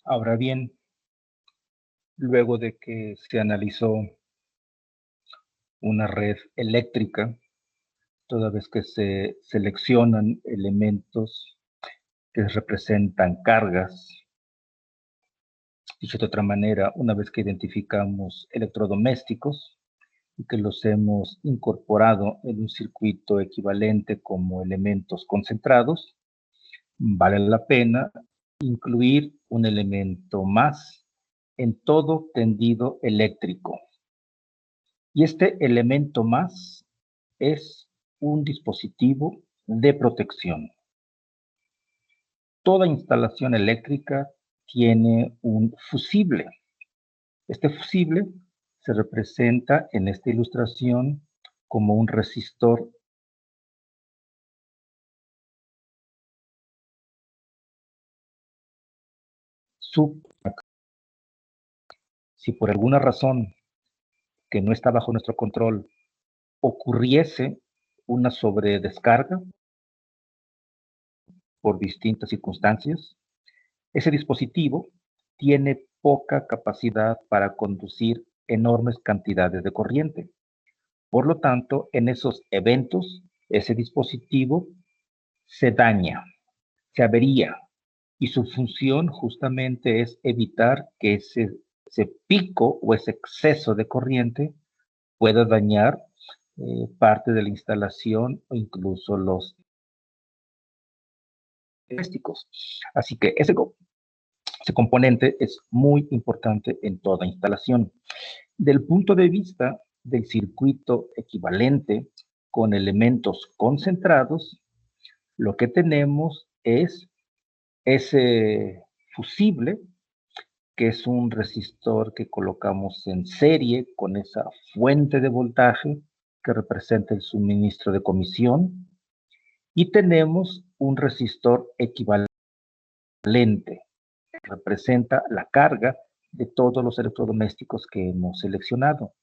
Ahora bien, luego de que se analizó una red eléctrica, toda vez que se seleccionan elementos que representan cargas, dicho de otra manera, una vez que identificamos electrodomésticos y que los hemos incorporado en un circuito equivalente como elementos concentrados, vale la pena incluir un elemento más en todo tendido eléctrico. Y este elemento más es un dispositivo de protección. Toda instalación eléctrica tiene un fusible. Este fusible se representa en esta ilustración como un resistor sub. Si por alguna razón que no está bajo nuestro control ocurriese una sobredescarga por distintas circunstancias, ese dispositivo tiene poca capacidad para conducir enormes cantidades de corriente. Por lo tanto, en esos eventos, ese dispositivo se daña, se avería, y su función justamente es evitar que ese pico o ese exceso de corriente pueda dañar parte de la instalación o incluso los domésticos. Así que ese componente es muy importante en toda instalación. Del punto de vista del circuito equivalente con elementos concentrados, lo que tenemos es ese fusible, que es un resistor que colocamos en serie con esa fuente de voltaje que representa el suministro de comisión, y tenemos un resistor equivalente que representa la carga de todos los electrodomésticos que hemos seleccionado.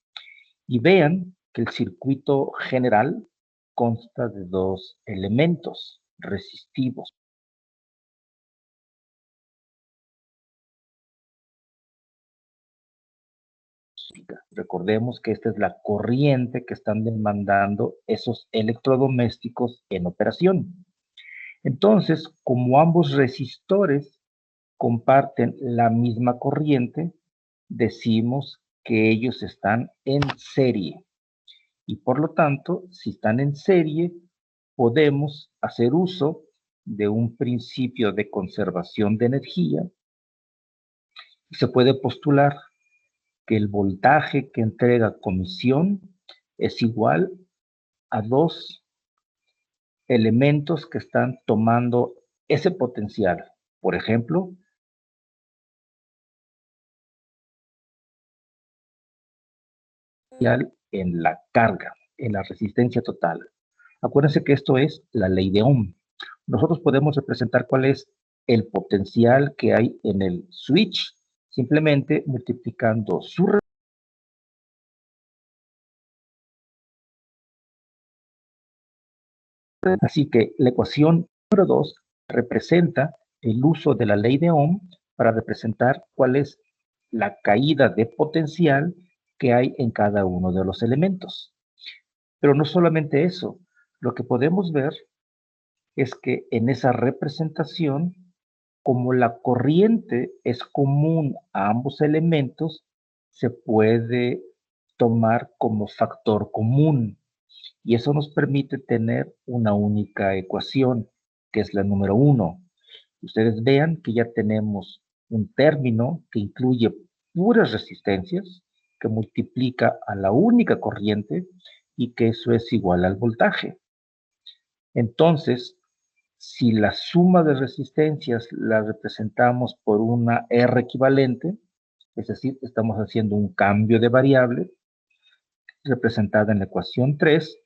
Y vean que el circuito general consta de dos elementos resistivos. Recordemos que esta es la corriente que están demandando esos electrodomésticos en operación. Entonces, como ambos resistores comparten la misma corriente, decimos que ellos están en serie. Y por lo tanto, si están en serie, podemos hacer uso de un principio de conservación de energía. Se puede postular que el voltaje que entrega comisión es igual a dos elementos que están tomando ese potencial. Por ejemplo, en la carga, en la resistencia total. Acuérdense que esto es la ley de Ohm. Nosotros podemos representar cuál es el potencial que hay en el switch simplemente multiplicando su. Así que la ecuación número 2 representa el uso de la ley de Ohm para representar cuál es la caída de potencial que hay en cada uno de los elementos. Pero no solamente eso, lo que podemos ver es que en esa representación, como la corriente es común a ambos elementos, se puede tomar como factor común. Y eso nos permite tener una única ecuación, que es la número 1. Ustedes vean que ya tenemos un término que incluye puras resistencias, que multiplica a la única corriente y que eso es igual al voltaje. Entonces, si la suma de resistencias la representamos por una R equivalente, es decir, estamos haciendo un cambio de variable, representada en la ecuación 3,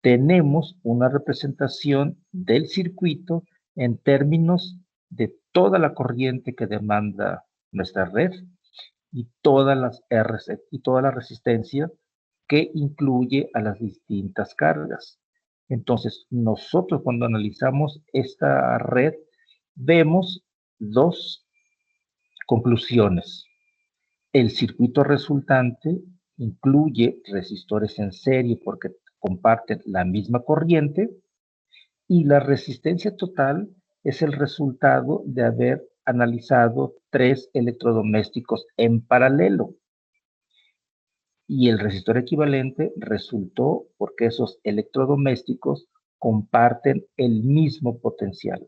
tenemos una representación del circuito en términos de toda la corriente que demanda nuestra red y todas las R y toda la resistencia que incluye a las distintas cargas. Entonces, nosotros cuando analizamos esta red, vemos dos Conclusiones. El circuito resultante incluye resistores en serie porque comparten la misma corriente y la resistencia total es el resultado de haber analizado 3 electrodomésticos en paralelo. Y el resistor equivalente resultó porque esos electrodomésticos comparten el mismo potencial.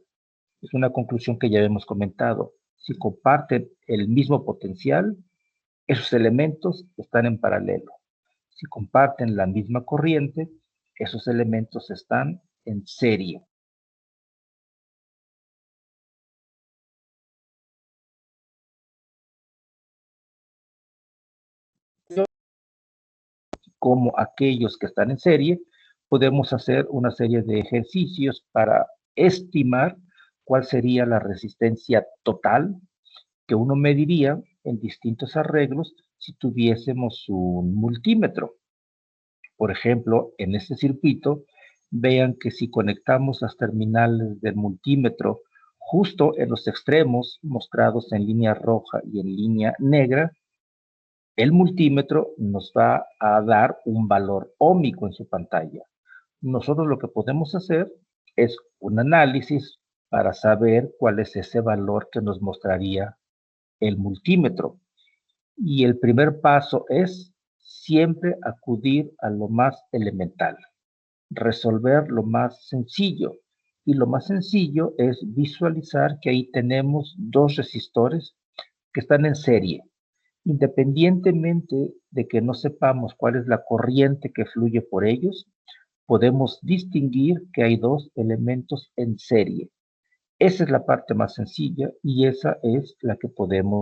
Es una conclusión que ya hemos comentado. Si comparten el mismo potencial, esos elementos están en paralelo. Si comparten la misma corriente, esos elementos están en serie. Como aquellos que están en serie, podemos hacer una serie de ejercicios para estimar cuál sería la resistencia total que uno mediría en distintos arreglos si tuviésemos un multímetro. Por ejemplo, en este circuito, vean que si conectamos las terminales del multímetro justo en los extremos mostrados en línea roja y en línea negra, el multímetro nos va a dar un valor óhmico en su pantalla. Nosotros lo que podemos hacer es un análisis para saber cuál es ese valor que nos mostraría el multímetro. Y el primer paso es siempre acudir a lo más elemental, resolver lo más sencillo. Y lo más sencillo es visualizar que ahí tenemos 2 resistores que están en serie. Independientemente de que no sepamos cuál es la corriente que fluye por ellos, podemos distinguir que hay 2 elementos en serie. Esa es la parte más sencilla y esa es la que podemos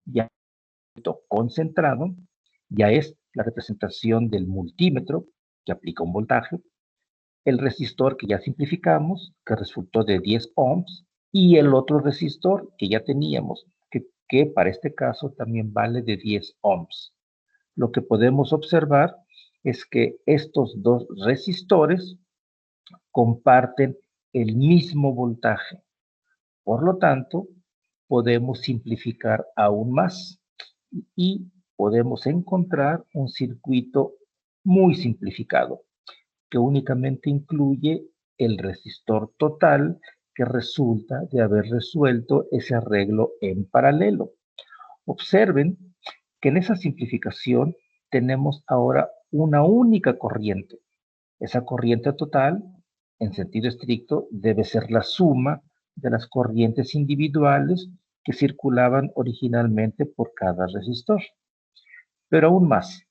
ya concentrado, ya es la representación del multímetro que aplica un voltaje, el resistor que ya simplificamos, que resultó de 10 ohms, y el otro resistor que ya teníamos, que para este caso también vale de 10 ohms. Lo que podemos observar es que estos 2 resistores comparten el mismo voltaje. Por lo tanto, podemos simplificar aún más y podemos encontrar un circuito muy simplificado que únicamente incluye el resistor total que resulta de haber resuelto ese arreglo en paralelo. Observen que en esa simplificación tenemos ahora una única corriente. Esa corriente total, en sentido estricto, debe ser la suma de las corrientes individuales que circulaban originalmente por cada resistor. Pero aún más,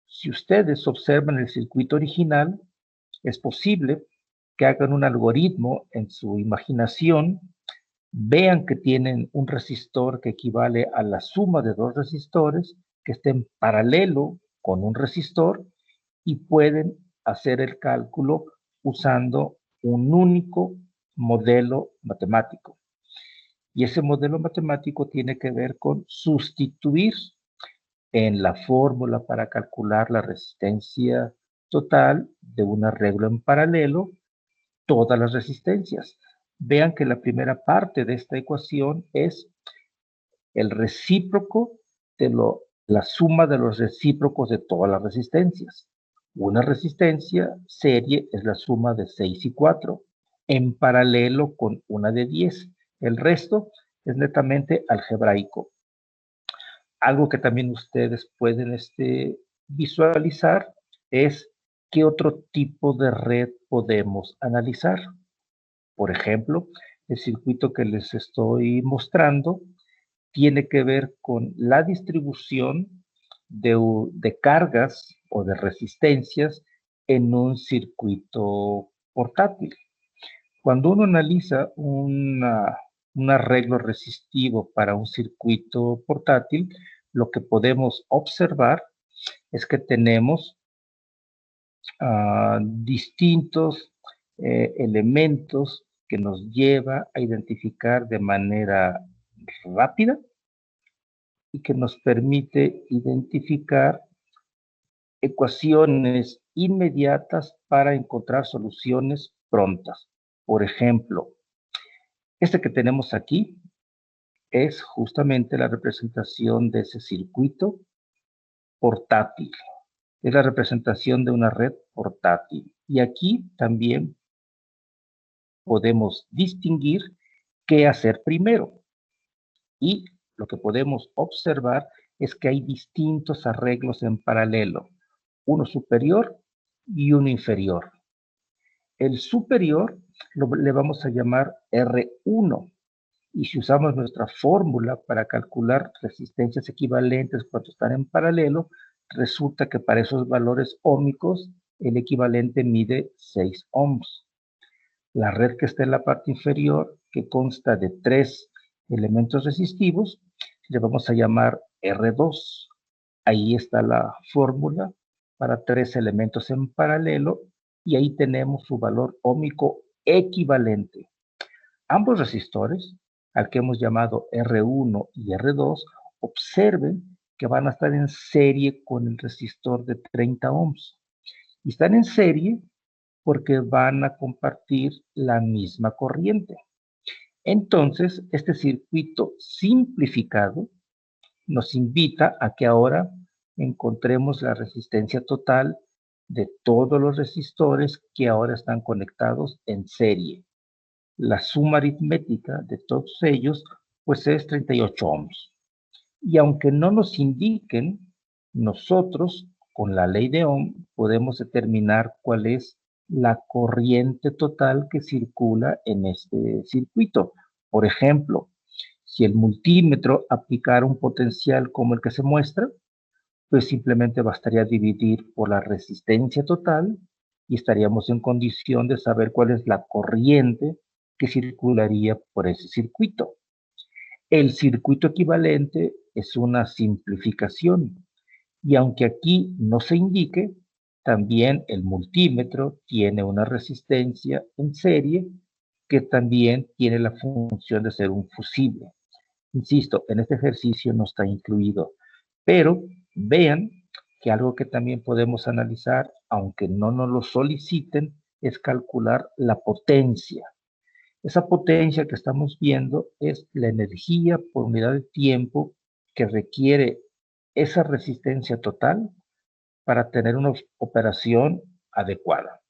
si ustedes observan el circuito original, es posible que hagan un algoritmo en su imaginación, vean que tienen un resistor que equivale a la suma de 2 resistores que estén paralelo con un resistor y pueden hacer el cálculo usando un único modelo matemático. Y ese modelo matemático tiene que ver con sustituir en la fórmula para calcular la resistencia total de un arreglo en paralelo todas las resistencias. Vean que la primera parte de esta ecuación es el recíproco de la suma de los recíprocos de todas las resistencias. Una resistencia serie es la suma de 6 y 4, en paralelo con una de 10. El resto es netamente algebraico. Algo que también ustedes pueden visualizar es qué otro tipo de red podemos analizar. Por ejemplo, el circuito que les estoy mostrando tiene que ver con la distribución de cargas o de resistencias en un circuito portátil. Cuando uno analiza un arreglo resistivo para un circuito portátil, lo que podemos observar es que tenemos distintos elementos que nos lleva a identificar de manera rápida y que nos permite identificar ecuaciones inmediatas para encontrar soluciones prontas. Por ejemplo, este que tenemos aquí es justamente la representación de ese circuito portátil. Es la representación de una red portátil. Y aquí también podemos distinguir qué hacer primero. Y lo que podemos observar es que hay distintos arreglos en paralelo, uno superior y uno inferior. El superior le vamos a llamar R1, y si usamos nuestra fórmula para calcular resistencias equivalentes cuando están en paralelo, resulta que para esos valores óhmicos el equivalente mide 6 ohms. La red que está en la parte inferior, que consta de 3 elementos resistivos, le vamos a llamar R2. Ahí está la fórmula para 3 elementos en paralelo y ahí tenemos su valor óhmico equivalente. Ambos resistores, al que hemos llamado R1 y R2, observen que van a estar en serie con el resistor de 30 ohms. Y están en serie porque van a compartir la misma corriente. Entonces, este circuito simplificado nos invita a que ahora encontremos la resistencia total de todos los resistores que ahora están conectados en serie. La suma aritmética de todos ellos pues es 38 ohms. Y aunque no nos indiquen, nosotros con la ley de Ohm podemos determinar cuál es la corriente total que circula en este circuito. Por ejemplo, si el multímetro aplicara un potencial como el que se muestra, pues simplemente bastaría dividir por la resistencia total y estaríamos en condición de saber cuál es la corriente que circularía por ese circuito. El circuito equivalente es una simplificación y aunque aquí no se indique, también el multímetro tiene una resistencia en serie que también tiene la función de ser un fusible. Insisto, en este ejercicio no está incluido, pero vean que algo que también podemos analizar, aunque no nos lo soliciten, es calcular la potencia. Esa potencia que estamos viendo es la energía por unidad de tiempo que requiere esa resistencia total para tener una operación adecuada.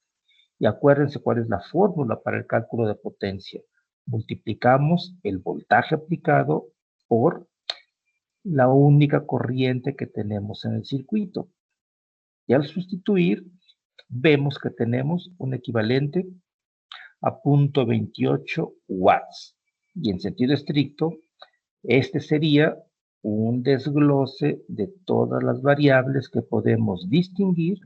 Y acuérdense cuál es la fórmula para el cálculo de potencia. Multiplicamos el voltaje aplicado por la única corriente que tenemos en el circuito. Y al sustituir, vemos que tenemos un equivalente a 0.28 watts. Y en sentido estricto, este sería un desglose de todas las variables que podemos distinguir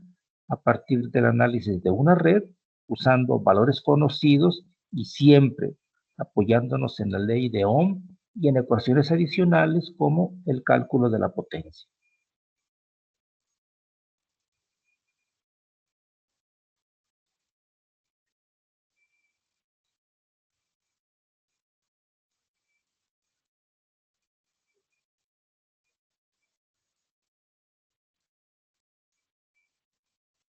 a partir del análisis de una red usando valores conocidos y siempre apoyándonos en la ley de Ohm y en ecuaciones adicionales como el cálculo de la potencia.